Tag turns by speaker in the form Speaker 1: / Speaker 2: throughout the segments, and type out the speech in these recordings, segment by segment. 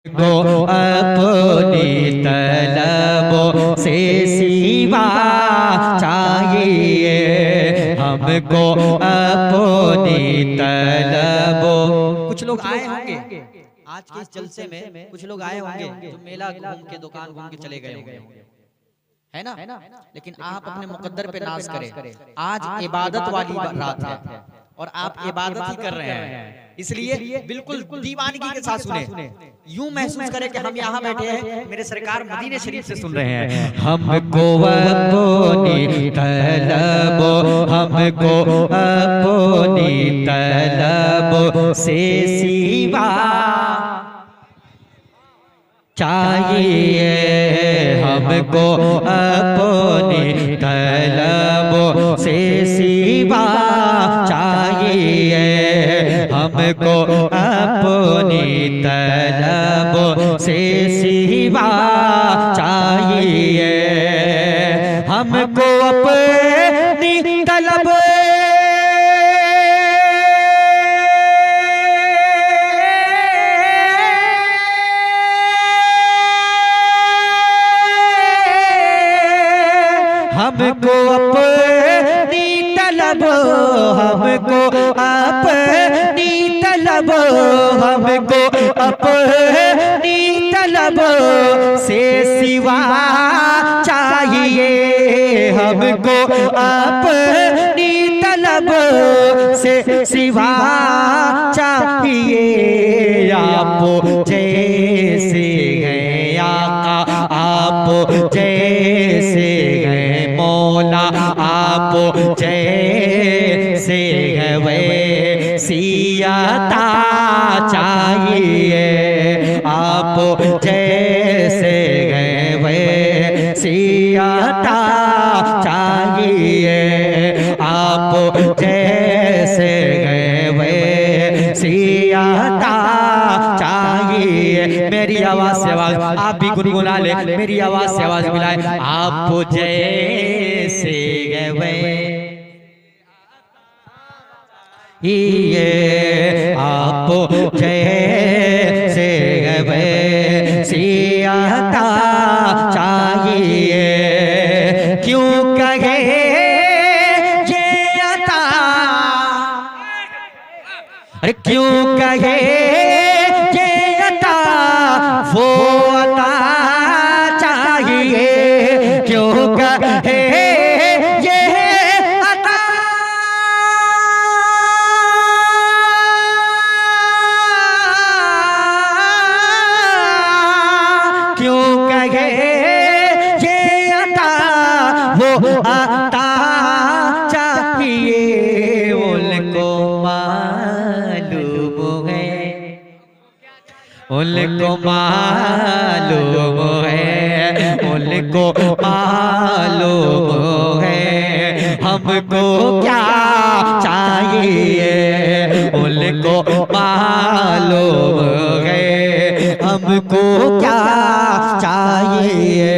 Speaker 1: को अपनी तलबों से सिवा चाहिए, हमको अपनी तलबों। कुछ लोग आए होंगे आज के इस जलसे में, कुछ लोग आए होंगे जो मेला घूम के दुकान घूम के चले गए होंगे, है ना? लेकिन आप अपने मुकद्दर पे नाज करें। आज इबादत वाली रात है और आप इबादत ही कर रहे हैं, इसलिए बिल्कुल दीवानगी के साथ सुने। यूं महसूस करें कि हम यहाँ बैठे हैं, मेरे सरकार मदीने शरीफ से सुन रहे हैं। हमको अपनी तलबों, हमको अपनी तलबों से सिवा चाहिए, हमको अपनी तलबों से सिवा चाहिए, हमको अपनी तलबों से सिवा चाहिए, हमको अपनी तलब हमको अपनी तलब, हमको अपनी तलब, हमको अपनी तलब से सिवा चाहिए, हमको अपनी तलब से सिवा चाहिए। आप जैसे हैं आका, आप जैसे हैं मौला, आप जैसे हैं वैसी अता चाहिए, आप जैसे हैं वैसी अता चाहिए, आप जैसे हैं वैसी अता चाहिए। मेरी आवाज से आवाज आप भी गुनगुना ले, मेरी आवाज से आवाज मिलाए। आप जैसे गए ये, आप जैसे गए सियाता चाहिए, क्यों कहे ये अता, अरे क्यों कहे वो अता चाहिए, क्यों कहे ये अता, क्यों कहे ये अता, वो अता चाहिए। उनको मालूम है, उनको मालूम है, उनको मालूम है हमको क्या चाहिए, उनको मालूम है हमको क्या चाहिए,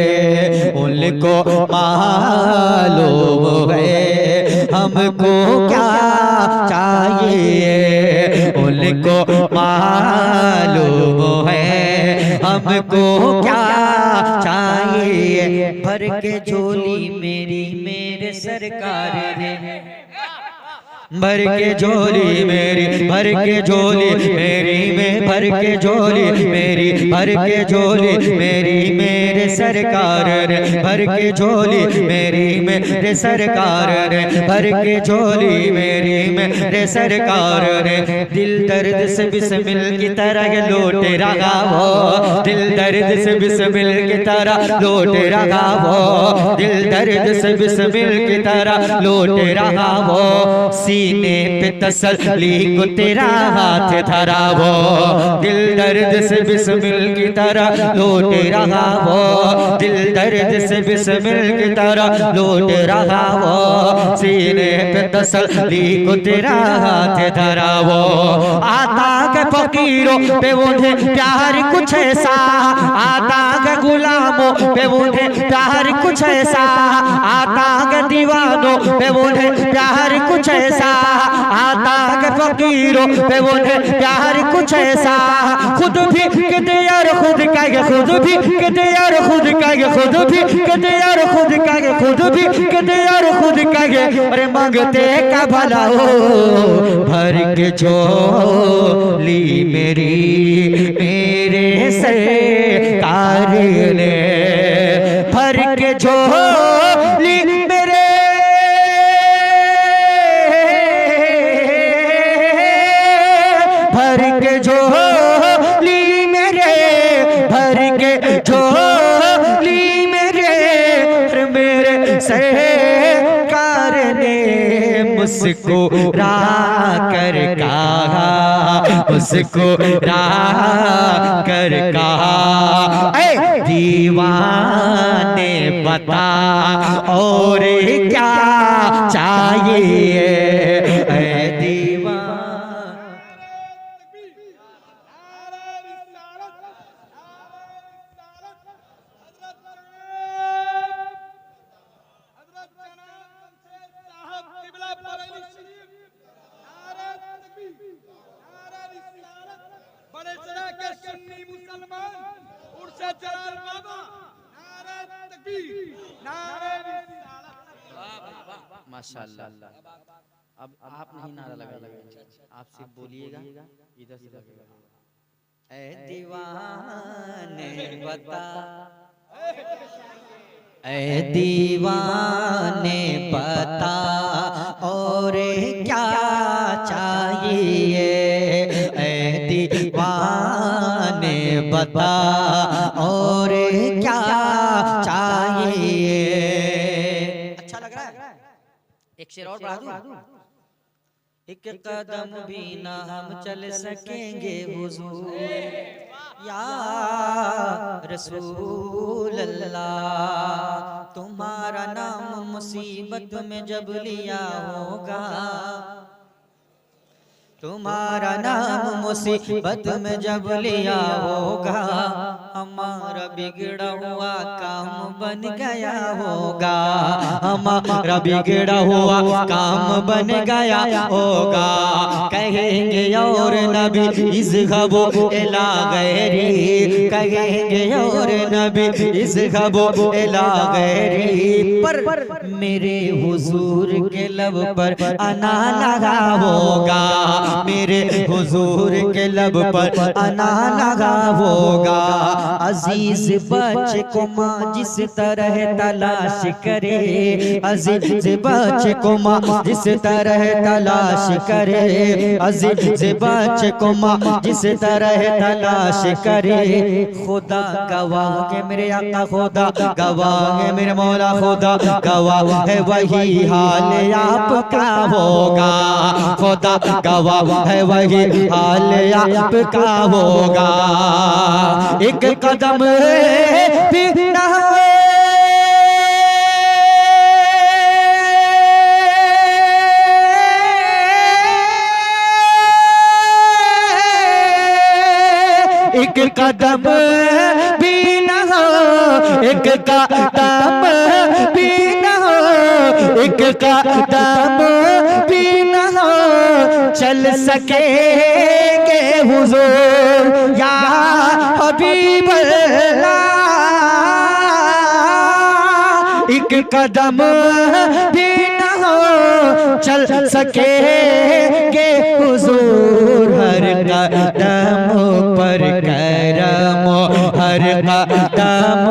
Speaker 1: उनको मालूम है हमको क्या चाहिए, उनको मालूम है हमको क्या चाहिए। भर के झोली मेरी मेरे सरकार ने, भर के झोली मेरी, भर के झोली मेरी में, भर के झोली मेरी, भर के झोली मेरी मेरे सरकार ने, भर के झोली मेरी मेरे सरकार ने, भर के झोली मेरी मेरे सरकार ने। दिल दर्द से बिस्मिल की तरह लौट रहा वो, दिल दर्द से बिस्मिल की तरह लौट रहा वो, दिल दर्द से बिस्मिल की तरह लौट रहा वो, सीने पे तसल्ली को तेरा हाथ धरा वो, दिल दर्द से बिस्मिल की तरह लौट रहा वो, दिल दर्द से बिस्मिल की तरह लौट रहा वो, सीने पे तसल्ली को तेरा हाथ धरा वो। आता के फकीरों पे मुझे प्यार कुछ ऐसा, आता के गुलामों पे उन्हें प्यार कुछ ऐसा आता है, दीवानों पे उन्हें प्यार कुछ ऐसा आता है, फकीरों पे उन्हें प्यार कुछ ऐसा। खुद भी कहते यार खुद का ये, खुद भी कहते यार खुद का ये, खुद भी कहते यार खुद का ये, खुद भी कहते यार खुद का ये। अरे मांगते का भला हो, भर के झोली मेरी मेरे सरकार ने, भर के झोली मेरे भर के झोली मेरे, भर के झोली मेरे मेरे सरकार ने मुस्कुरा कर कहा, मुस्कुरा कर कहा, ऐ दीवाने बता और क्या चाहिए, ऐ दीवान।
Speaker 2: माशाअल्लाह। अब आप नहीं नारा लगाइएगा, आप सिर्फ बोलिएगा, इधर से लगेगा।
Speaker 1: ऐ दीवाने बता, ऐ दीवाने बता और क्या चाहिए, ऐ दीवाने बता और क्या चाहिए। अच्छा लग रहा है? एक शेर और बढ़ा दूं? एक कदम भी ना हम चल सकेंगे हुजूर या रसूल अल्लाह, तुम्हारा नाम मुसीबत में जब लिया होगा, तुम्हारा नाम मुसीबत में जब लिया होगा, हमारा बिगड़ा हुआ काम बन गया होगा, हमारा बिगड़ा हुआ काम बन गया होगा। कहेंगे और नबी इज़हबू इला गैरी, कहेंगे और नबी इज़हबू इला गैरी, पर मेरे हुजूर के लब पर आना लगा होगा, मेरे हुजूर के लब पर आना लगा होगा। अजीज बच्चे को माँ जिस तरह तलाश करे, अजीज बच्चे को माँ जिस तरह तलाश करे, अजीज बच्चे को माँ जिस तरह तलाश करे। खुदा गवाह है मेरे आका, खुदा गवाह है मेरे मौला, खुदा गवाह है वही हाल आपका होगा, खुदा गवाह है वही हाल आपका होगा। एक कदम भी ना एक कदम भी ना हो, एक कदम भी ना हो, एक कदम भी ना हो, चल सकेंगे हुजूर या हबीब अल्लाह, एक कदम भी ना हो, चल सकेंगे हुजूर। हर कदम पर करम, हर कदम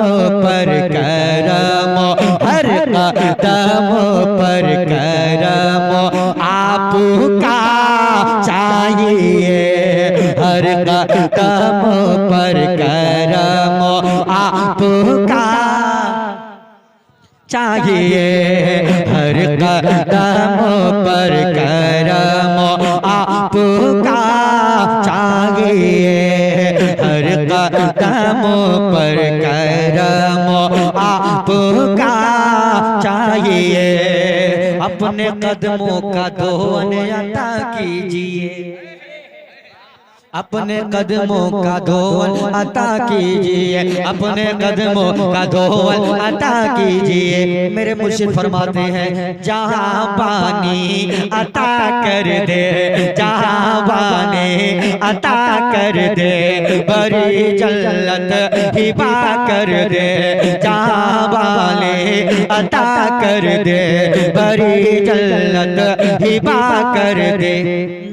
Speaker 1: पर करम, हर कदम पर करम आपका चाहिए, हर कदम पर करम आपका चाहिए, हर कदम पर करम आपका चाहिए, हर कदम पर करम आपका चाहिए। अपने कदमों का धोन अता कीजिए, अपने कदमों का धोवल अता कीजिए, अपने कदमों का धोवल अता कीजिए। मेरे मुर्शिद फरमाते हैं जहाँ पानी अता कर दे, जहाँ पानी अता कर दे, बड़ी जन्नत हिबा कर दे, जहाँ पानी अता कर दे, बड़ी जन्नत हिबा कर दे।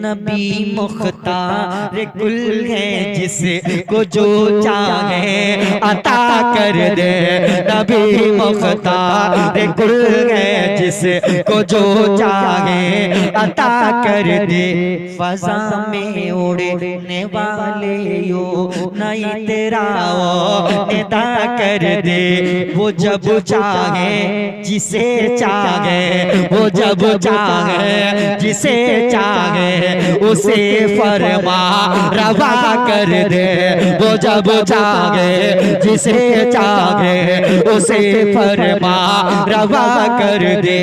Speaker 1: नबी मुख्तार कुल है जिसको जो चाहे अता कर दे, नबी मुख्तार कुल है जिसको जो चाहे अता कर दे। फज़ा में उड़ने वाले यो नहीं तेरा वो निदा कर दे, वो जब चाहे जिसे चाहे, वो जब चाहे जिसे चाहे उसे फरमा रवा कर दे, वो जब चाहे जिसे चाहे उसे फरमा रवा कर दे।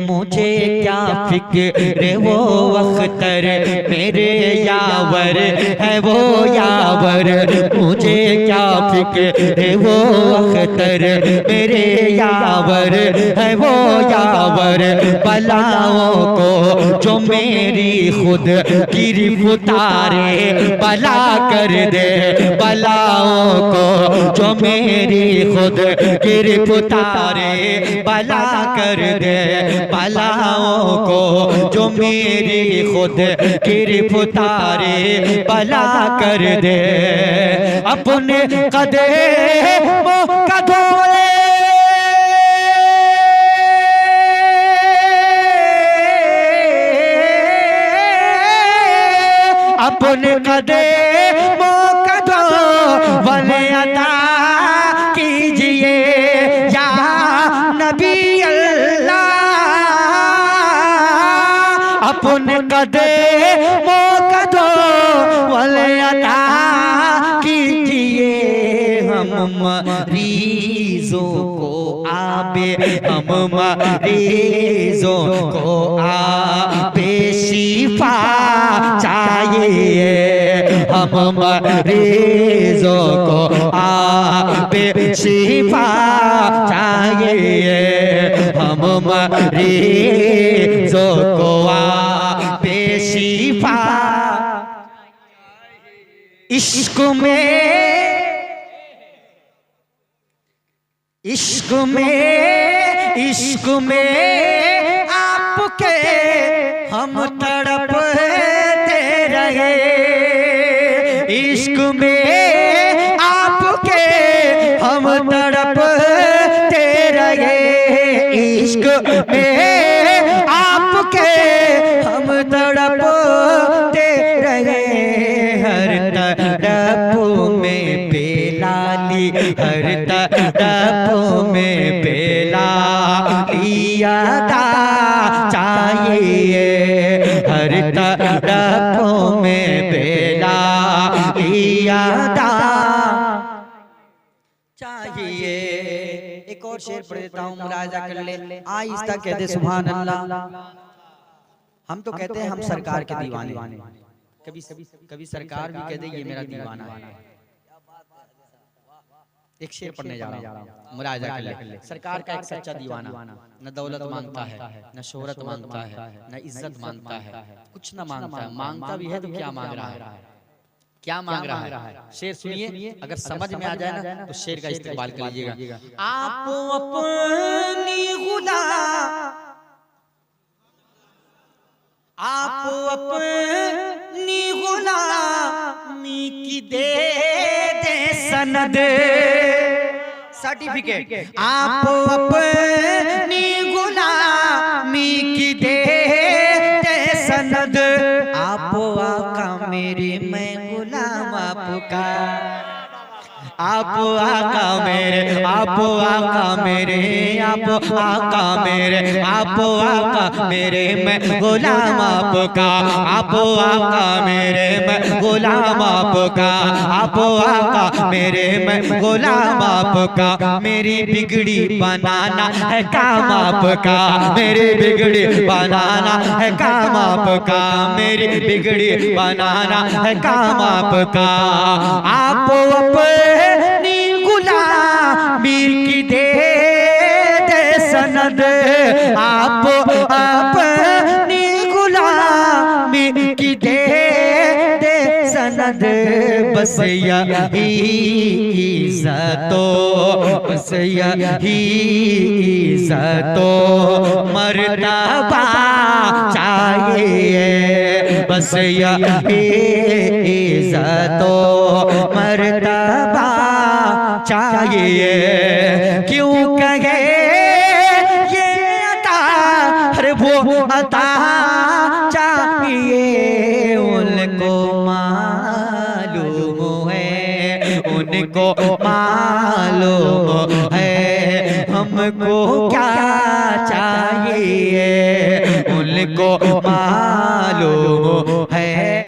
Speaker 1: मुझे क्या फिक्र वो अख्तर मेरे यावर है वो यावर, मुझे क्या फिक्र वो अख्तर मेरे यावर है वो यावर। बलाओं को जो मेरी खुद गिरफ्तारे बला कर दे, बलाओं को जो मेरी खुद गिरफ्तारे बला कर दे, बलाओं को जो मेरी खुद गिरफ्तारे बला कर दे। अपने कदमों का धोले अपने कदमों का धोवल अता कीजिए या नबी अल्लाह, अपने कदमों का धोवल अता कीजिए। हम मरीजों को आबे, हम मरीजों को आबे शिफा चाहिए, हम मरीजों को आबे शिफा चाहिए, हम मरीजों को आबे शिफा। इश्क में, इश्क में, इश्क में आपके हम तड़पते रहे, इश्क में आपके हम तड़पते रहे, इश्क में आपके हम तड़पते रहे। हर तरफ में बेलाली, हर तरफ में बेलाली अदा चाहिए, हर तरफ में बेलाली अदा चाहिए। एक और शेर पढ़ देता हूँ, मुलाहिजा कर ले, आहिस्ता कहते सुभान अल्लाह। हम तो कहते हैं हम सरकार के दीवाने, कभी सरकार भी कह दे ये मेरा दीवाना है। एक शेर पढ़ने जा रहा हूँ, मुलाहिजा कर ले। सरकार का एक सच्चा दीवाना न दौलत मांगता है, न शोहरत मांगता है, न इज्जत मांगता है, कुछ न मांगता है। मांगता भी है तो क्या मांग रहा है, क्या मांग रहा है? शेर सुनिए, अगर समझ में आ जाए ना तो शेर का इस्तेमाल कर लीजिएगा। आप अपनी गुलाम, आप अपनी गुलामी की दे दे सनद, सर्टिफिकेट। आप अपनी गुलामी की दे दे सनद, आप आका मेरे मैं गुलाम आपका, आप आका मेरे, आप आका मेरे, आप आका मेरे, आप आका मेरे, मैं गुलाम आपका, आप आका मेरे, मैं गुलाम आपका, आप आका मेरे, मैं गुलाम आपका। मेरी बिगड़ी बनाना है काम आपका, मेरी बिगड़ी बनाना है काम आपका, मेरी बिगड़ी बनाना है काम आपका। आप अपनी गुलामी की दे सनद, आप अपनी गुलामी की दे सनद, बस यही इज़्ज़तो, बस यही इज़्ज़तो मर्तबा चाहिए, बस यही इज़्ज़तो मर्तबा चाहिए। क्यों कहे ये अता, अरे वो अता चाहिए, उनको मालूम है, उनको मालूम है हमको क्या चाहिए, उनको मालूम